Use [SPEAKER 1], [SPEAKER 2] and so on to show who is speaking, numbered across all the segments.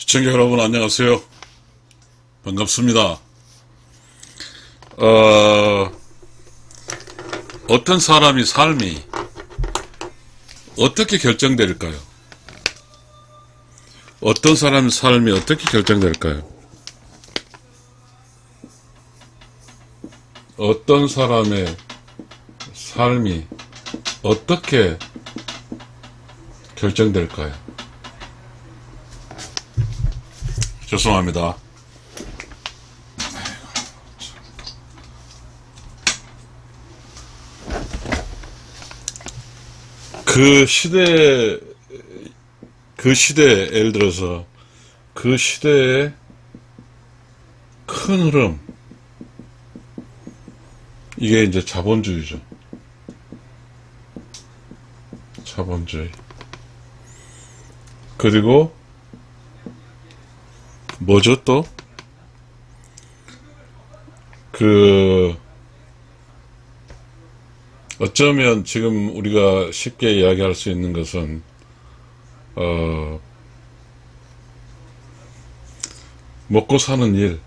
[SPEAKER 1] 시청자 여러분 안녕하세요. 반갑습니다. 어떤 사람이 삶이 어떻게 결정될까요? 어떤 사람의 삶이 어떻게 결정될까요? 어떤 사람의 삶이 어떻게 결정될까요? 죄송합니다. 그 시대, 예를 들어서 그 시대의 큰 흐름, 이게 이제 자본주의죠. 자본주의. 그리고 뭐죠 또? 어쩌면 지금 우리가 쉽게 이야기할 수 있는 것은, 먹고 사는 일,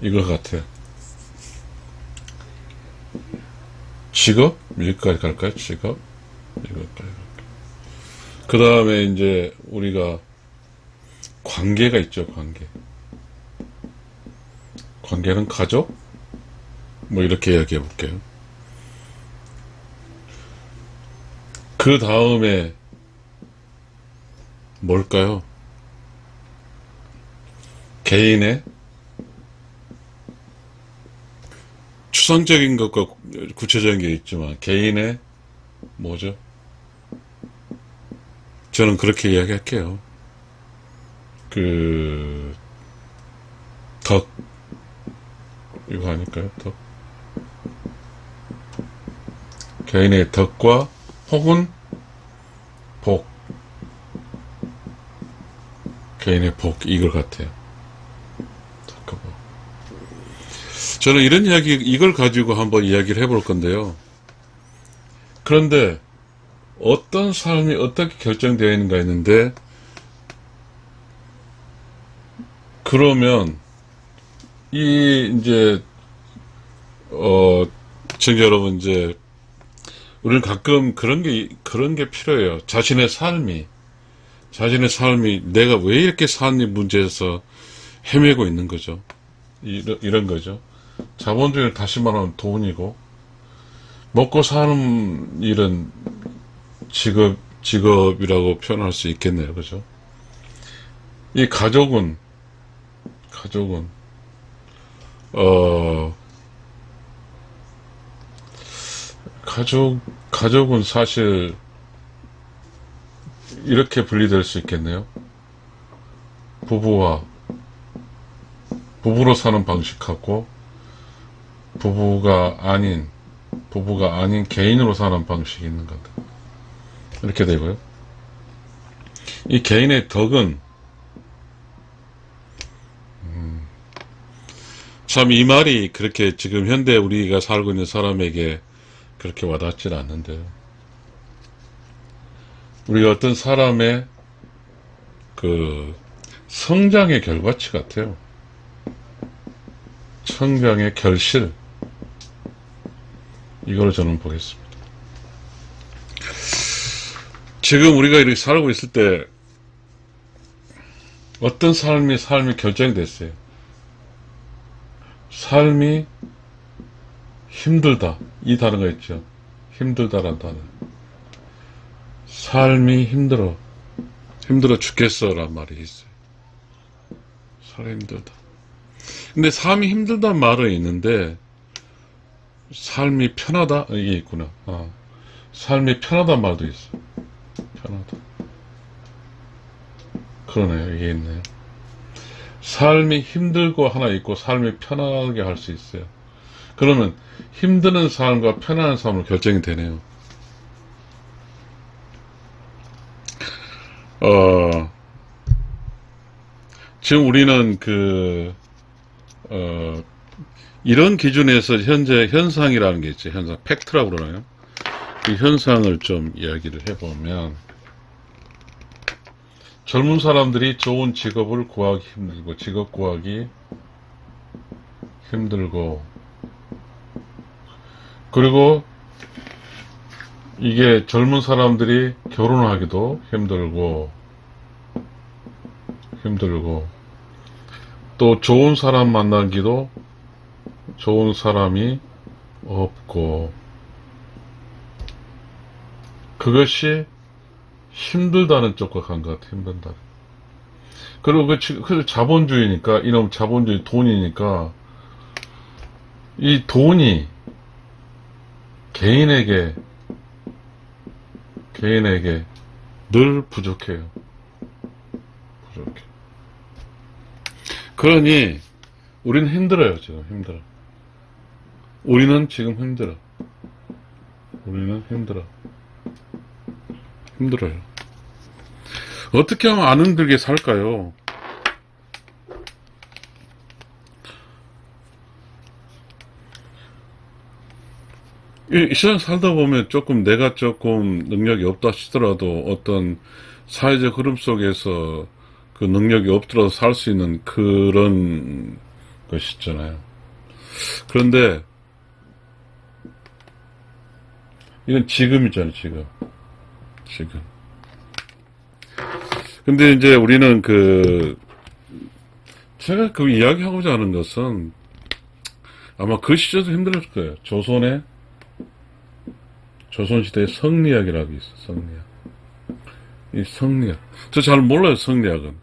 [SPEAKER 1] 이거 같아요. 직업? 여기까지 갈까요? 직업? 여기까지 갈까요? 그 다음에 이제 우리가 관계가 있죠, 관계. 관계는 가족? 뭐 이렇게 이야기해 볼게요. 그 다음에 뭘까요? 개인의 추상적인 것과 구체적인 게 있지만 개인의 뭐죠? 저는 그렇게 이야기할게요. 덕. 이거 아닐까요? 덕. 개인의 덕과 혹은 복. 개인의 복, 이걸 같아요. 잠깐만. 저는 이걸 가지고 한번 이야기를 해볼 건데요. 그런데 어떤 삶이 어떻게 결정되어 있는가 했는데, 그러면 시청자 여러분, 우리는 가끔 그런 게 필요해요. 자신의 삶이 내가 왜 이렇게 사는 문제에서 헤매고 있는 거죠. 이런 거죠. 자본주의를 다시 말하면 돈이고, 먹고 사는 일은 직업이라고 표현할 수 있겠네요. 그죠? 이 가족은 사실 이렇게 분리될 수 있겠네요. 부부로 사는 방식하고 부부가 아닌 개인으로 사는 방식이 있는 것 같아요. 이렇게 되고요. 이 개인의 덕은 참 이 말이 그렇게 지금 현대 우리가 살고 있는 사람에게 그렇게 와닿질 않는데요. 우리가 어떤 사람의 성장의 결과치 같아요. 성장의 결실, 이걸 저는 보겠습니다. 지금 우리가 이렇게 살고 있을 때 어떤 삶이 결정이 됐어요. 삶이 힘들다, 이 단어가 있죠. 힘들다라는 단어. 삶이 힘들어 죽겠어 라는 말이 있어요. 삶이 힘들다. 근데 삶이 힘들다는 말은 있는데, 삶이 편하다? 이게 있구나. 삶이 편하다는 말도 있어. 편하다. 그러네요. 이게 있네요. 삶이 힘들고 하나 있고, 삶이 편하게 할 수 있어요. 그러면 힘드는 삶과 편안한 삶으로 결정이 되네요. 지금 우리는 이런 기준에서 현재 현상이라는 게 있죠. 현상, 팩트라고 그러나요? 이 현상을 좀 이야기를 해보면, 젊은 사람들이 좋은 직업을 구하기 힘들고, 직업 구하기 힘들고, 그리고 이게 젊은 사람들이 결혼하기도 힘들고, 또 좋은 사람 만나기도 좋은 사람이 없고, 그것이 힘들다는 쪽과 간 것 같아, 힘든다. 그리고 그 자본주의니까, 이놈 자본주의 돈이니까, 이 돈이 개인에게 늘 부족해요. 부족해. 그러니, 우리는 힘들어요, 지금 힘들어. 우리는 지금 힘들어. 힘들어요. 어떻게 하면 안 힘들게 살까요? 이 세상 살다 보면 내가 조금 능력이 없다 하시더라도 어떤 사회적 흐름 속에서 그 능력이 없더라도 살 수 있는 그런 것이 있잖아요. 그런데 이건 지금이잖아요, 지금. 근데 이제 우리는 제가 이야기하고자 하는 것은 아마 그 시절도 힘들었을 거예요. 조선시대의 성리학이라고 있어, 성리학. 이 성리학. 저 잘 몰라요, 성리학은.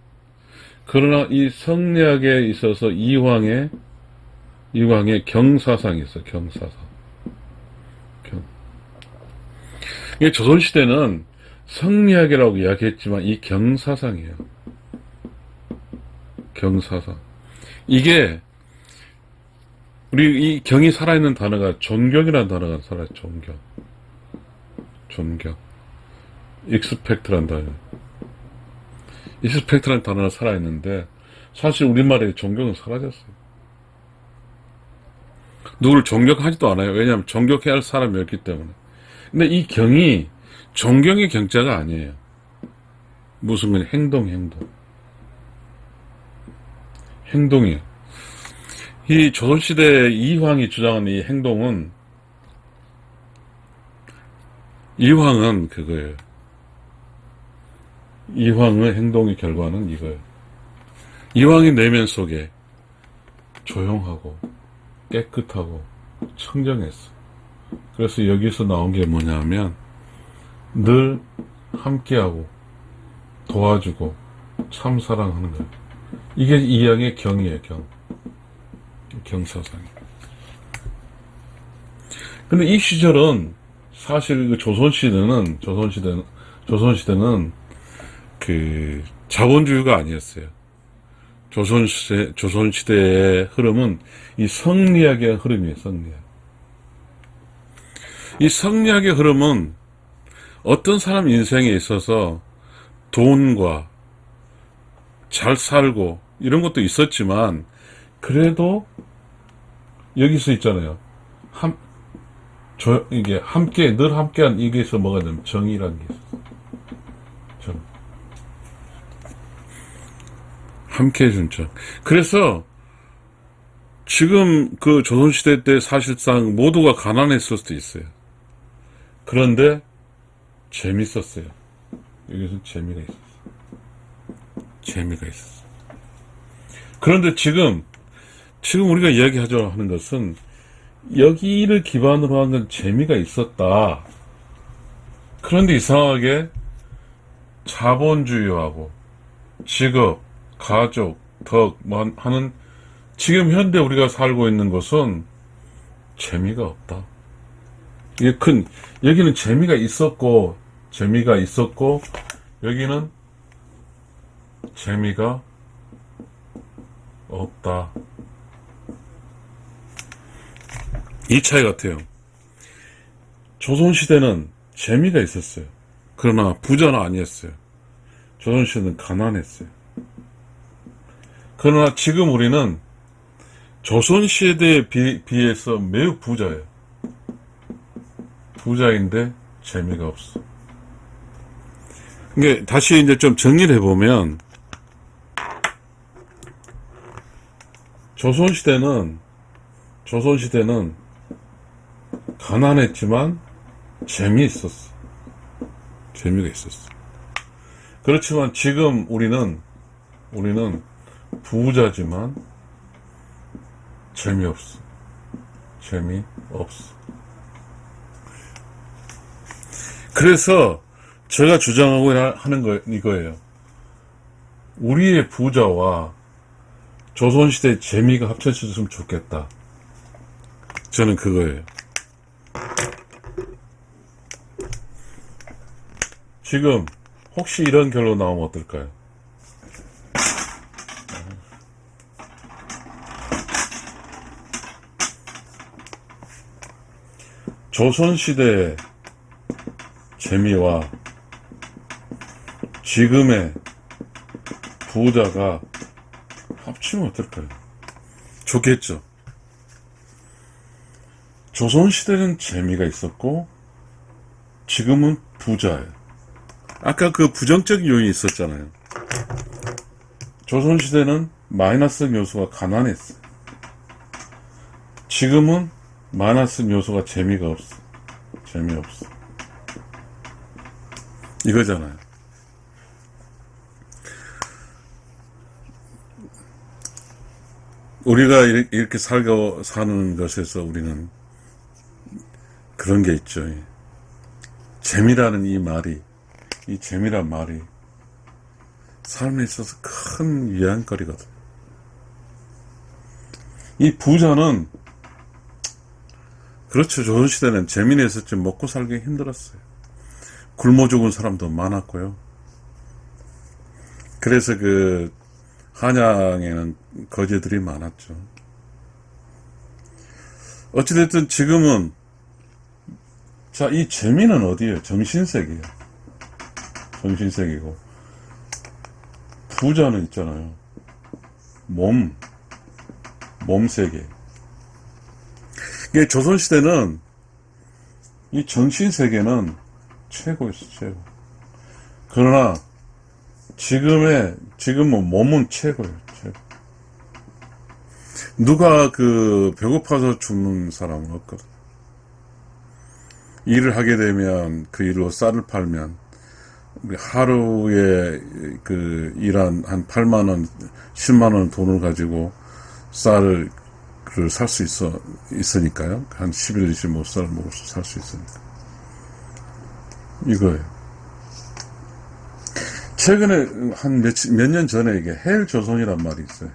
[SPEAKER 1] 그러나 이 성리학에 있어서 이황의 경사상이 있어, 경사상. 이게 조선시대는 성리학이라고 이야기했지만 이 경사상이에요. 경사상. 이게 우리 이 경이 살아있는 단어가 존경이라는 단어가 살아요. 존경. 익스펙트라는 단어. 익스펙트라는 단어가 살아있는데 사실 우리말에 존경은 사라졌어요. 누구를 존경하지도 않아요. 왜냐하면 존경해야 할 사람이 없기 때문에. 근데 이 경이 존경의 경자가 아니에요. 무슨 건 행동이에요. 이 조선시대 이황이 주장하는 이 행동은 이황은 그거예요. 이황의 행동의 결과는 이거예요. 이황의 내면 속에 조용하고 깨끗하고 청정했어. 그래서 여기서 나온 게 뭐냐면 늘 함께하고 도와주고 참사랑하는 거예요. 이게 이황의 경이에요. 경사상. 근데 이 시절은 사실 그 조선시대는 그 자본주의가 아니었어요. 조선시대의 흐름은 이 성리학의 흐름이에요. 이 성리학의 흐름은 어떤 사람 인생에 있어서 돈과 잘 살고 이런 것도 있었지만 그래도 여기서 있잖아요. 이게 늘 함께한 이게서 뭐가 되면 정의라는 게 있어요. 함께 해준 정. 그래서 지금 그 조선시대 때 사실상 모두가 가난했을 수도 있어요. 그런데 재밌었어요. 여기서 재미가 있었어. 그런데 지금 우리가 이야기하자 하는 것은 여기를 기반으로 한 건 재미가 있었다. 그런데 이상하게 자본주의하고 직업, 가족, 덕 하는 지금 현대 우리가 살고 있는 것은 재미가 없다. 이게 여기는 재미가 있었고 여기는 재미가 없다. 이 차이 같아요. 조선시대는 재미가 있었어요. 그러나 부자는 아니었어요. 조선시대는 가난했어요. 그러나 지금 우리는 조선시대에 비해서 매우 부자예요. 부자인데 재미가 없어. 이게 다시 이제 좀 정리를 해보면, 조선시대는 가난했지만 재미있었어. 재미가 있었어. 그렇지만 지금 우리는 부자지만 재미없어. 재미없어. 그래서 제가 주장하고 하는 거 이거예요. 우리의 부자와 조선시대의 재미가 합쳐졌으면 좋겠다. 저는 그거예요. 지금 혹시 이런 결론 나오면 어떨까요? 조선시대의 재미와 지금의 부자가 합치면 어떨까요? 좋겠죠. 조선시대는 재미가 있었고 지금은 부자예요. 아까 그 부정적인 요인이 있었잖아요. 조선시대는 마이너스 요소가 가난했어요. 지금은 마이너스 요소가 재미가 없어. 재미없어. 이거잖아요. 우리가 이렇게 사는 것에서 우리는 그런 게 있죠. 재미라는 이 재미란 말이 삶에 있어서 큰 위안거리거든. 이 부자는, 그렇죠. 조선시대는 재미는 있었지 먹고 살기 힘들었어요. 굶어 죽은 사람도 많았고요. 그래서 그 한양에는 거제들이 많았죠. 어찌됐든 지금은, 자, 이 재미는 어디예요? 정신세계예요. 정신세계고, 부자는 있잖아요. 몸세계. 이게 조선시대는 이 정신세계는 최고였어, 최고. 그러나 지금은 몸은 최고예요, 최고. 누가 배고파서 죽는 사람은 없거든. 일을 하게 되면 그 일로 쌀을 팔면 우리 하루에 일한 한 8만원, 10만원 돈을 가지고 쌀을 살 수 있으니까요. 한 10일, 20일 못 쌀을 먹을 살 수 있으니까. 이거예요. 최근에 한 몇 년 전에 이게 헬조선이란 말이 있어요.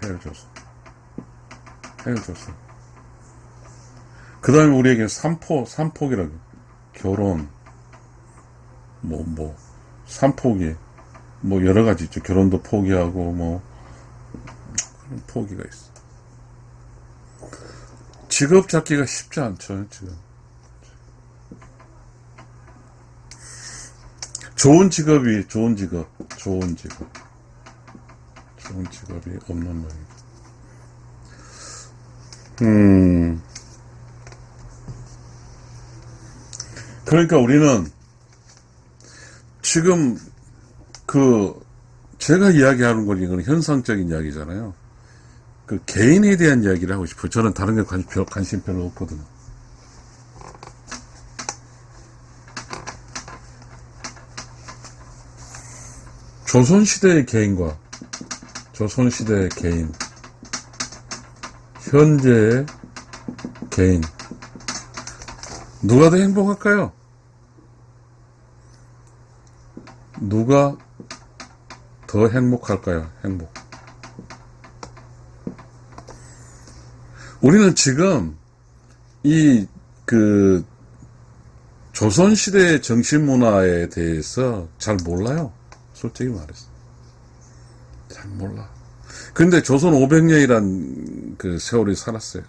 [SPEAKER 1] 헬조선. 그 다음에 우리에게 삼폭이라고. 결혼, 삼폭이, 여러 가지 있죠. 결혼도 포기하고, 그런 포기가 있어. 직업 잡기가 쉽지 않죠, 지금. 좋은 직업이 없는 모양이죠. 그러니까 우리는 지금 제가 이야기하는 건 이건 현상적인 이야기잖아요. 개인에 대한 이야기를 하고 싶어요. 저는 다른 게 관심 별로 없거든요. 조선시대의 개인과 조선시대의 개인, 현재의 개인, 누가 더 행복할까요? 누가 더 행복할까요? 행복. 우리는 지금 조선시대의 정신문화에 대해서 잘 몰라요. 솔직히 말해서. 잘 몰라. 근데 조선 500년이란 세월이 살았어요.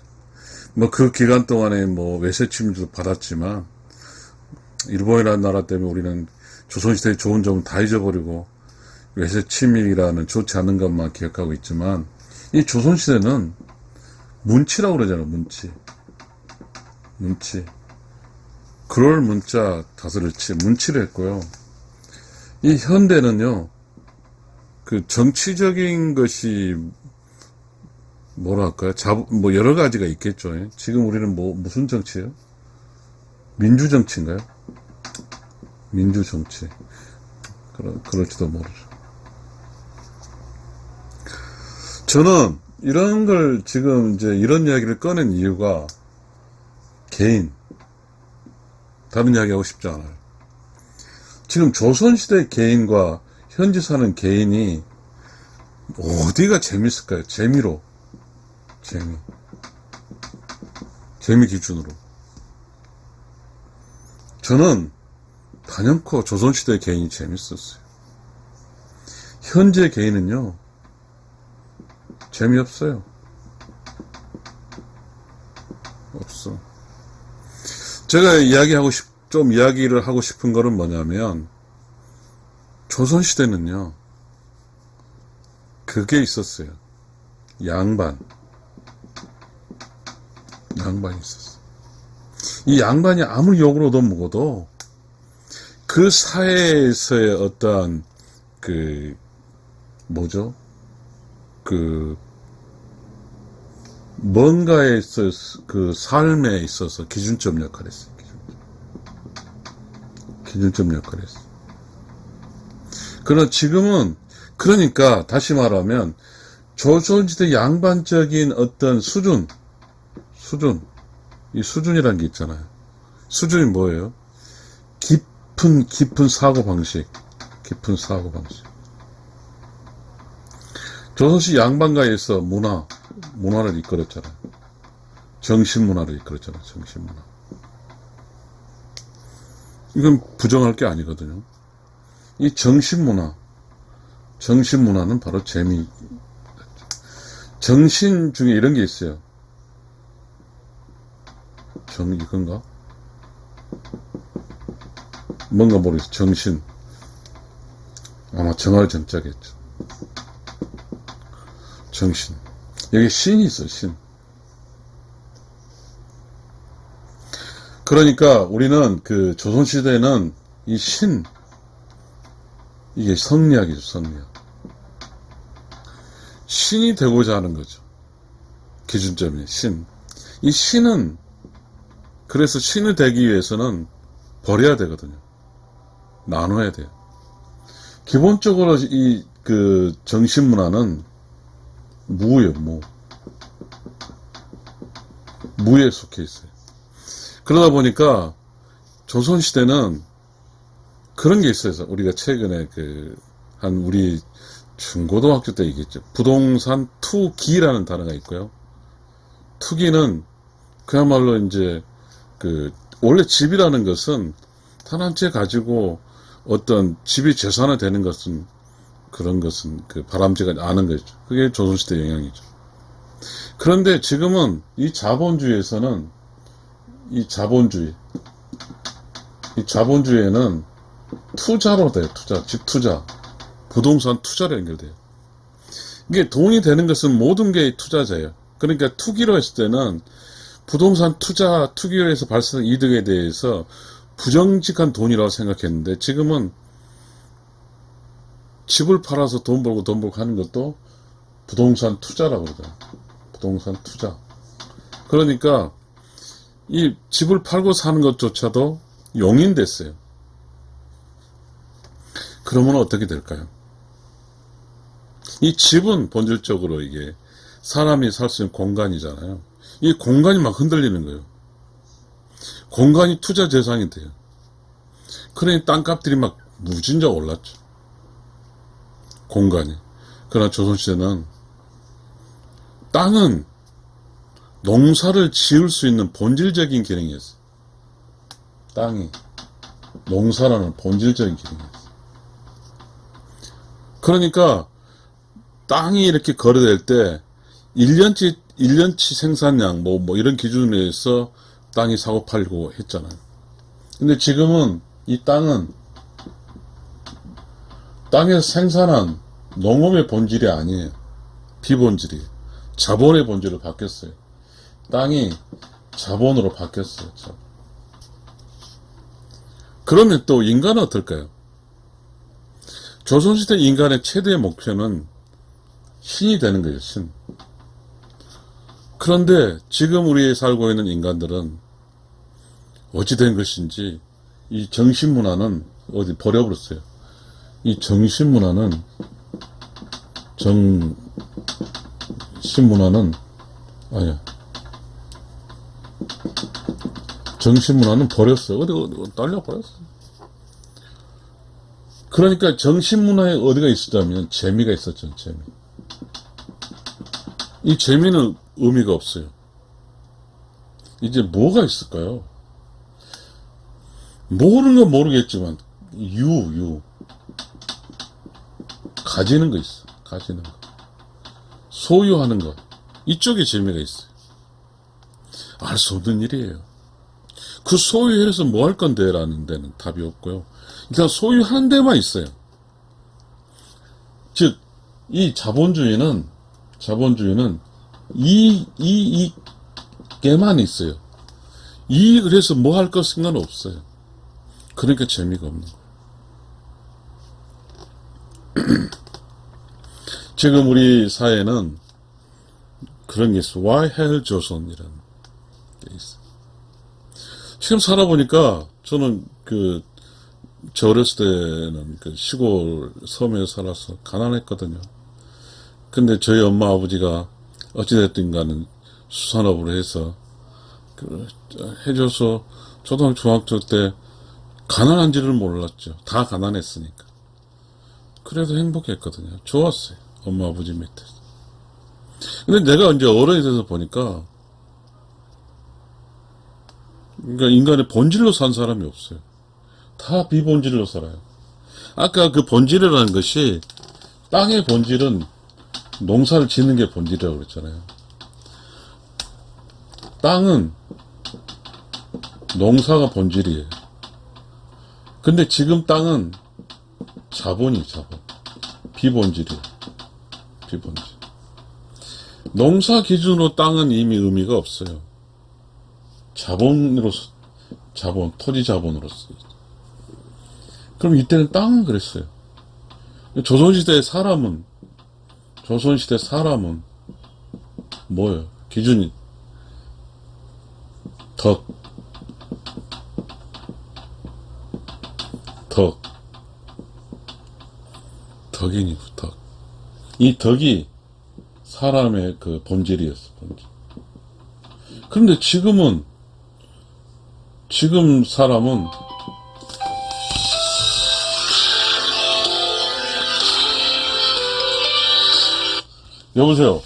[SPEAKER 1] 그 기간 동안에 외세 침입도 받았지만, 일본이라는 나라 때문에 우리는 조선시대의 좋은 점은 다 잊어버리고, 외세 침입이라는 좋지 않은 것만 기억하고 있지만, 이 조선시대는 문치라고 그러잖아요, 문치. 그럴 문자 다스렸지, 문치를 했고요. 이 현대는요, 그 정치적인 것이 뭐랄까요? 뭐 여러 가지가 있겠죠. 예? 지금 우리는 무슨 정치예요? 민주정치인가요? 민주정치. 그럴지도 모르죠. 저는 이런 걸 지금 이제 이런 이야기를 꺼낸 이유가 개인, 다른 이야기 하고 싶지 않아요. 지금 조선시대 개인과 현지 사는 개인이 어디가 재밌을까요? 재미로. 재미 기준으로. 저는 단연코 조선시대 개인이 재밌었어요. 현재 개인은요, 재미없어요. 없어. 제가 좀 이야기를 하고 싶은 거는 뭐냐면, 조선시대는요, 그게 있었어요. 양반이 있었어요. 이 양반이 아무리 욕을 얻어먹어도, 그 사회에서의 어떤, 뭔가에 있어서, 그 삶에 있어서 기준점 역할을 했어요. 기준점 역할을 했어요. 그러나 지금은, 그러니까, 다시 말하면, 조선시대 양반적인 어떤 이 수준이라는 게 있잖아요. 수준이 뭐예요? 깊은 사고방식. 조선시 양반가에서 문화를 이끌었잖아요. 정신문화를 이끌었잖아요. 정신문화. 이건 부정할 게 아니거든요. 이 정신문화는 바로 정신 중에 이런 게 있어요. 이건가? 뭔가 모르겠어요. 정신. 아마 정할 정자겠죠. 정신. 여기 신이 있어요, 신. 그러니까 우리는 그 조선시대는 이 이게 성리학이죠, 성리학. 신이 되고자 하는 거죠. 기준점이 신. 이 신은, 그래서 신이 되기 위해서는 버려야 되거든요. 나눠야 돼요. 기본적으로 그 정신문화는 무예요, 무에 속해 있어요. 그러다 보니까 조선시대는 그런 게 있어요. 우리가 최근에 우리 중고등학교 때 얘기했죠. 부동산 투기라는 단어가 있고요. 투기는 그야말로 이제 원래 집이라는 것은 단 한 채 가지고 어떤 집이 재산화 되는 것은 그런 것은 바람직하지 않은 거죠. 그게 조선시대 영향이죠. 그런데 지금은 이 자본주의에서는 이 자본주의에는 투자로 돼요. 집 투자. 부동산 투자로 연결돼요. 이게 돈이 되는 것은 모든 게 투자자예요. 그러니까 투기로 했을 때는 부동산 투기로 해서 발생한 이득에 대해서 부정직한 돈이라고 생각했는데 지금은 집을 팔아서 돈 벌고 하는 것도 부동산 투자라고 그러죠. 부동산 투자. 그러니까 이 집을 팔고 사는 것조차도 용인됐어요. 그러면 어떻게 될까요? 이 집은 본질적으로 이게 사람이 살 수 있는 공간이잖아요. 이 공간이 막 흔들리는 거예요. 공간이 투자 대상이 돼요. 그러니 땅값들이 막 무진장 올랐죠. 공간이. 그러나 조선시대는 땅은 농사를 지을 수 있는 본질적인 기능이었어요. 땅이 농사라는 본질적인 기능이었어요. 그러니까 땅이 이렇게 거래될 때 1년치 생산량 이런 기준에서 땅이 사고 팔고 했잖아요. 근데 지금은 이 땅에서 생산한 농업의 본질이 아니에요. 비본질이. 자본의 본질로 바뀌었어요. 땅이 자본으로 바뀌었어요. 그러면 또 인간은 어떨까요? 조선시대 인간의 최대 목표는 신이 되는 거죠, 신. 그런데 지금 우리 살고 있는 인간들은 어찌 된 것인지 이 정신문화는 어디 버려버렸어요. 이 정신문화는 아니야. 정신문화는 버렸어. 어디 딸려버렸어. 그러니까 정신문화에 어디가 있었다면 재미가 있었죠, 재미. 이 재미는 의미가 없어요. 이제 뭐가 있을까요? 모르는 건 모르겠지만, 가지는 거 있어. 가지는 거. 소유하는 거. 이쪽에 재미가 있어요. 알 수 없는 일이에요. 그 소유해서 뭐 할 건데? 라는 데는 답이 없고요. 그러니까 소유하는 데만 있어요. 즉, 이 자본주의는 이익에만 있어요. 이익을 해서 뭐 할 것인가 없어요. 그러니까 재미가 없는 거예요. 지금 우리 사회는 그런 게 있어. 와해헬조선이라는 게 있어. 지금 살아보니까 저는 저 어렸을 때는 시골 섬에 살아서 가난했거든요. 근데 저희 엄마 아버지가 어찌됐든 간에 수산업으로 해서 해줘서 초등학교 중학교 때 가난한지를 몰랐죠. 다 가난했으니까. 그래도 행복했거든요. 좋았어요. 엄마 아버지 밑에서. 근데 내가 이제 어른이 돼서 보니까 그러니까 인간의 본질로 산 사람이 없어요. 다 비본질로 살아요. 아까 그 본질이라는 것이 땅의 본질은 농사를 짓는 게 본질이라고 그랬잖아요. 땅은 농사가 본질이에요. 근데 지금 땅은 자본. 비본질이에요. 비본질. 농사 기준으로 땅은 이미 의미가 없어요. 토지 자본으로서. 그럼 이때는 땅은 그랬어요. 조선시대 사람은 뭐예요? 기준이 덕이니 덕. 이 덕이 사람의 그 본질이었어, 본질. 그런데 지금 사람은 여보세요?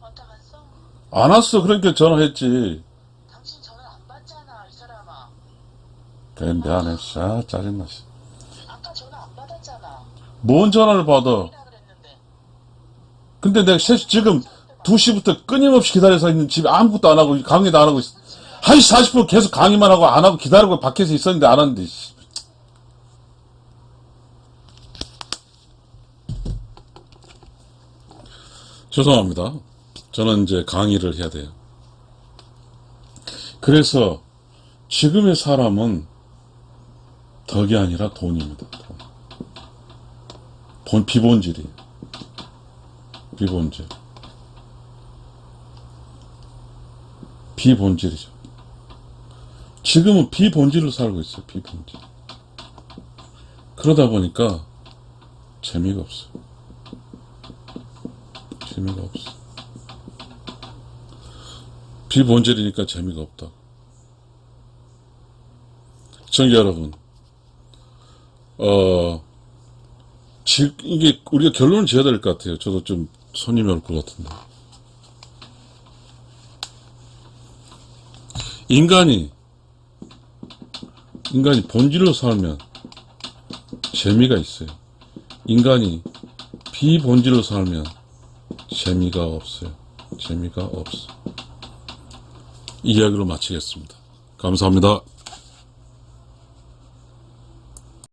[SPEAKER 2] 왔다 갔어?
[SPEAKER 1] 안 왔어. 그러니까 전화했지.
[SPEAKER 2] 당신 전화 안 받잖아, 이 사람아.
[SPEAKER 1] 그래, 미안해. 짜증나.
[SPEAKER 2] 아까 전화 안 받았잖아.
[SPEAKER 1] 뭔 전화를 받아?
[SPEAKER 2] 이라 그랬는데.
[SPEAKER 1] 근데 내가 지금 2시부터 끊임없이 기다려서 있는 집에 아무것도 안 하고 강의도 안 하고 있어. 1시 40분 계속 강의만 하고 안 하고 기다리고 밖에서 있었는데 안 하는데. 죄송합니다. 저는 이제 강의를 해야 돼요. 그래서 지금의 사람은 덕이 아니라 돈입니다. 비본질이에요. 비본질이죠. 지금은 비본질로 살고 있어요. 비본질. 그러다 보니까 재미가 없어요. 비본질이니까 재미가 없다. 시청자 여러분, 이게 우리가 결론을 지어야 될 것 같아요. 저도 좀 손님이 올 것 같은데. 인간이 본질로 살면 재미가 있어요. 인간이 비본질로 살면 재미가 없어요. 이 이야기로 마치겠습니다. 감사합니다.